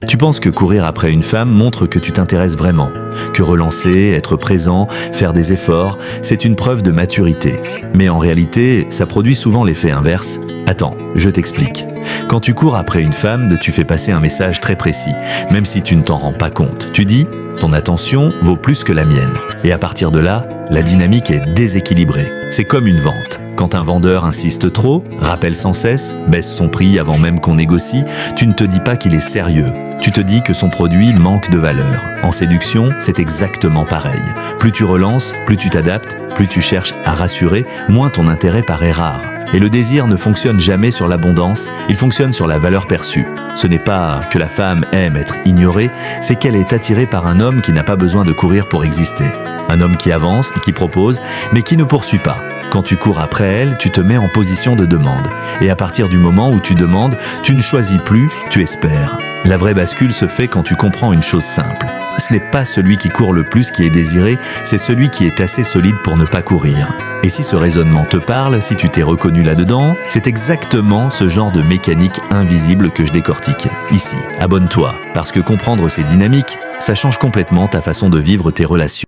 Tu penses que courir après une femme montre que tu t'intéresses vraiment, que relancer, être présent, faire des efforts, c'est une preuve de maturité. Mais en réalité, ça produit souvent l'effet inverse. Attends, je t'explique. Quand tu cours après une femme, tu fais passer un message très précis, même si tu ne t'en rends pas compte. Tu dis « ton attention vaut plus que la mienne ». Et à partir de là, la dynamique est déséquilibrée. C'est comme une vente. Quand un vendeur insiste trop, rappelle sans cesse, baisse son prix avant même qu'on négocie, tu ne te dis pas qu'il est sérieux. Tu te dis que son produit manque de valeur. En séduction, c'est exactement pareil. Plus tu relances, plus tu t'adaptes, plus tu cherches à rassurer, moins ton intérêt paraît rare. Et le désir ne fonctionne jamais sur l'abondance, il fonctionne sur la valeur perçue. Ce n'est pas que la femme aime être ignorée, c'est qu'elle est attirée par un homme qui n'a pas besoin de courir pour exister. Un homme qui avance, qui propose, mais qui ne poursuit pas. Quand tu cours après elle, tu te mets en position de demande. Et à partir du moment où tu demandes, tu ne choisis plus, tu espères. La vraie bascule se fait quand tu comprends une chose simple. Ce n'est pas celui qui court le plus qui est désiré, c'est celui qui est assez solide pour ne pas courir. Et si ce raisonnement te parle, si tu t'es reconnu là-dedans, c'est exactement ce genre de mécanique invisible que je décortique. Ici, abonne-toi, parce que comprendre ces dynamiques, ça change complètement ta façon de vivre tes relations.